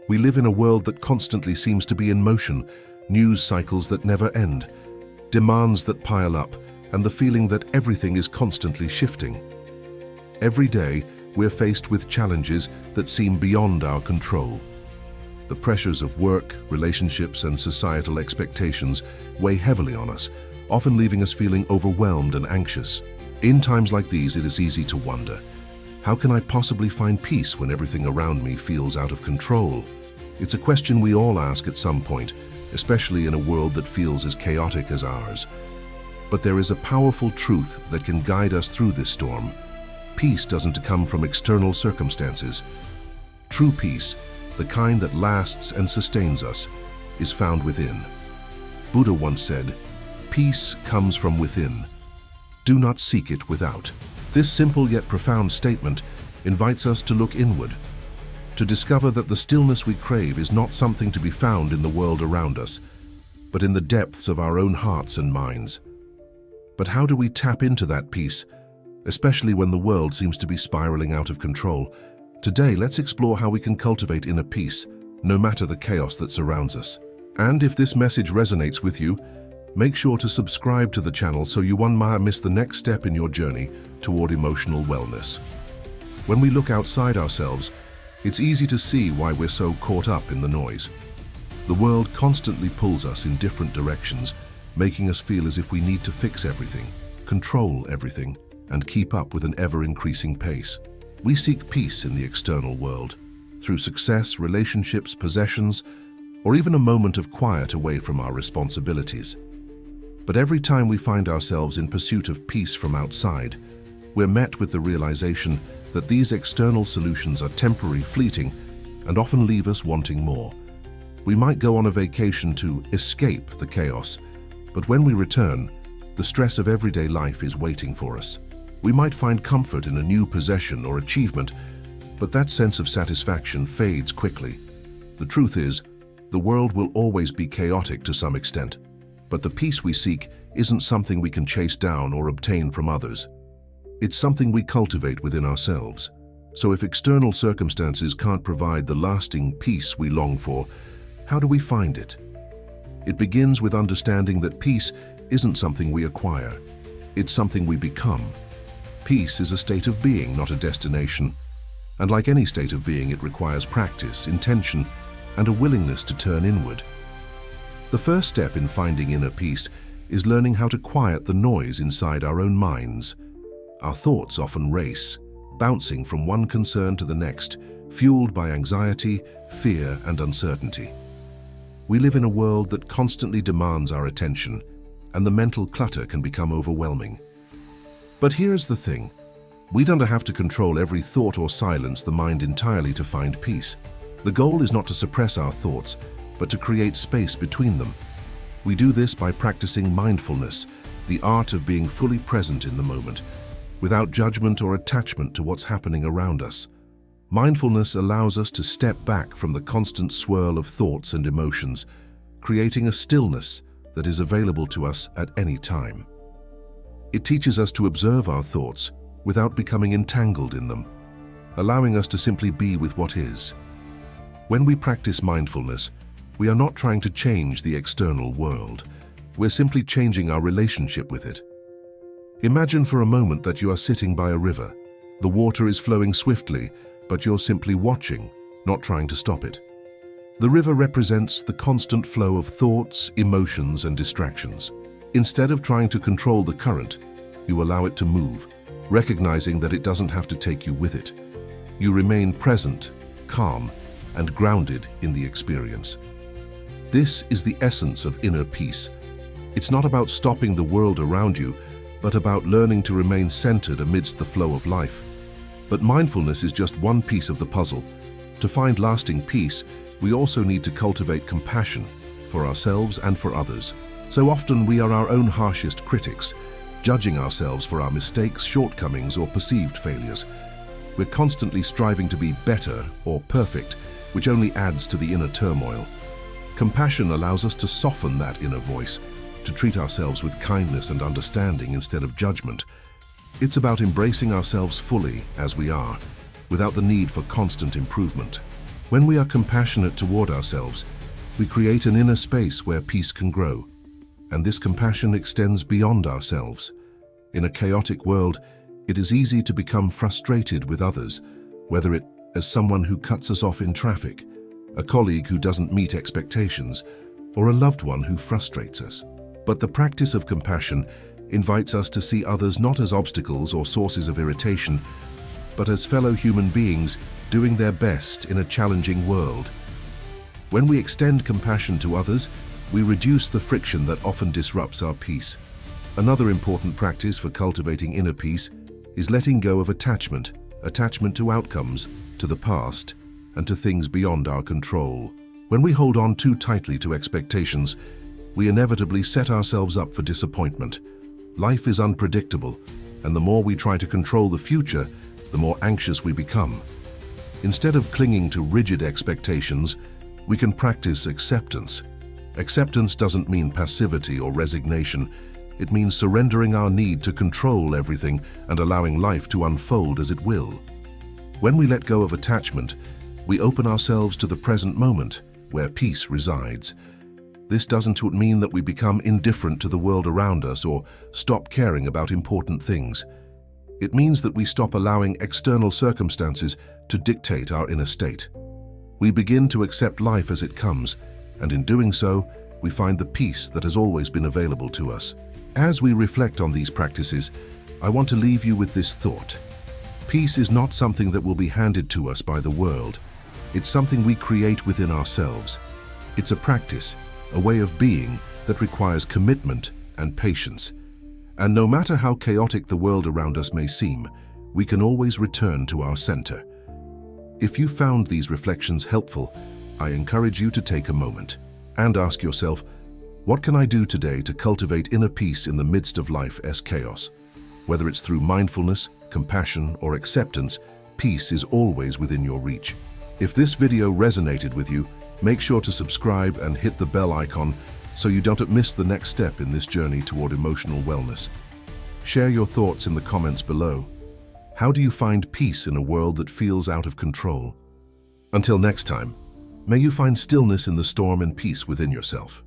We live in a world that constantly seems to be in motion, news cycles that never end, demands that pile up, and the feeling that everything is constantly shifting. Every day, we're faced with challenges that seem beyond our control. The pressures of work, relationships, and societal expectations weigh heavily on us, often leaving us feeling overwhelmed and anxious. In times like these, it is easy to wonder, how can I possibly find peace when everything around me feels out of control? It's a question we all ask at some point, especially in a world that feels as chaotic as ours. But there is a powerful truth that can guide us through this storm. Peace doesn't come from external circumstances. True peace, the kind that lasts and sustains us, is found within. Buddha once said, "Peace comes from within. Do not seek it without." This simple yet profound statement invites us to look inward, to discover that the stillness we crave is not something to be found in the world around us, but in the depths of our own hearts and minds. But how do we tap into that peace, especially when the world seems to be spiraling out of control? Today, let's explore how we can cultivate inner peace, no matter the chaos that surrounds us. And if this message resonates with you, make sure to subscribe to the channel so you won't miss the next step in your journey toward emotional wellness. When we look outside ourselves, it's easy to see why we're so caught up in the noise. The world constantly pulls us in different directions, making us feel as if we need to fix everything, control everything, and keep up with an ever-increasing pace. We seek peace in the external world, through success, relationships, possessions, or even a moment of quiet away from our responsibilities. But every time we find ourselves in pursuit of peace from outside, we're met with the realization that these external solutions are temporary, fleeting, and often leave us wanting more. We might go on a vacation to escape the chaos, but when we return, the stress of everyday life is waiting for us. We might find comfort in a new possession or achievement, but that sense of satisfaction fades quickly. The truth is, the world will always be chaotic to some extent, but the peace we seek isn't something we can chase down or obtain from others. It's something we cultivate within ourselves. So if external circumstances can't provide the lasting peace we long for, how do we find it? It begins with understanding that peace isn't something we acquire. It's something we become. Peace is a state of being, not a destination. And like any state of being, it requires practice, intention, and a willingness to turn inward. The first step in finding inner peace is learning how to quiet the noise inside our own minds. Our thoughts often race, bouncing from one concern to the next, fueled by anxiety, fear, and uncertainty. We live in a world that constantly demands our attention, and the mental clutter can become overwhelming. But here's the thing. We don't have to control every thought or silence the mind entirely to find peace. The goal is not to suppress our thoughts, but to create space between them. We do this by practicing mindfulness, the art of being fully present in the moment, without judgment or attachment to what's happening around us. Mindfulness allows us to step back from the constant swirl of thoughts and emotions, creating a stillness that is available to us at any time. It teaches us to observe our thoughts without becoming entangled in them, allowing us to simply be with what is. When we practice mindfulness, we are not trying to change the external world. We're simply changing our relationship with it. Imagine for a moment that you are sitting by a river. The water is flowing swiftly, but you're simply watching, not trying to stop it. The river represents the constant flow of thoughts, emotions, and distractions. Instead of trying to control the current, you allow it to move, recognizing that it doesn't have to take you with it. You remain present, calm, and grounded in the experience. This is the essence of inner peace. It's not about stopping the world around you, but about learning to remain centered amidst the flow of life. But mindfulness is just one piece of the puzzle. To find lasting peace, we also need to cultivate compassion for ourselves and for others. So often we are our own harshest critics, judging ourselves for our mistakes, shortcomings, or perceived failures. We're constantly striving to be better or perfect, which only adds to the inner turmoil. Compassion allows us to soften that inner voice, to treat ourselves with kindness and understanding instead of judgment. It's about embracing ourselves fully as we are, without the need for constant improvement. When we are compassionate toward ourselves, we create an inner space where peace can grow, and this compassion extends beyond ourselves. In a chaotic world, it is easy to become frustrated with others, whether it as someone who cuts us off in traffic, a colleague who doesn't meet expectations, or a loved one who frustrates us. But the practice of compassion invites us to see others not as obstacles or sources of irritation, but as fellow human beings doing their best in a challenging world. When we extend compassion to others, we reduce the friction that often disrupts our peace. Another important practice for cultivating inner peace is letting go of attachment to outcomes, to the past, and to things beyond our control. When we hold on too tightly to expectations, we inevitably set ourselves up for disappointment. Life is unpredictable, and the more we try to control the future, the more anxious we become. Instead of clinging to rigid expectations, we can practice acceptance. Acceptance doesn't mean passivity or resignation. It means surrendering our need to control everything and allowing life to unfold as it will. When we let go of attachment, we open ourselves to the present moment, where peace resides. This doesn't mean that we become indifferent to the world around us or stop caring about important things. It means that we stop allowing external circumstances to dictate our inner state. We begin to accept life as it comes, and in doing so, we find the peace that has always been available to us. As we reflect on these practices, I want to leave you with this thought. Peace is not something that will be handed to us by the world. It's something we create within ourselves. It's a practice, a way of being that requires commitment and patience. And no matter how chaotic the world around us may seem, we can always return to our center. If you found these reflections helpful, I encourage you to take a moment and ask yourself, what can I do today to cultivate inner peace in the midst of life's chaos? Whether it's through mindfulness, compassion, or acceptance, peace is always within your reach. If this video resonated with you, make sure to subscribe and hit the bell icon so you don't miss the next step in this journey toward emotional wellness. Share your thoughts in the comments below. How do you find peace in a world that feels out of control? Until next time, may you find stillness in the storm and peace within yourself.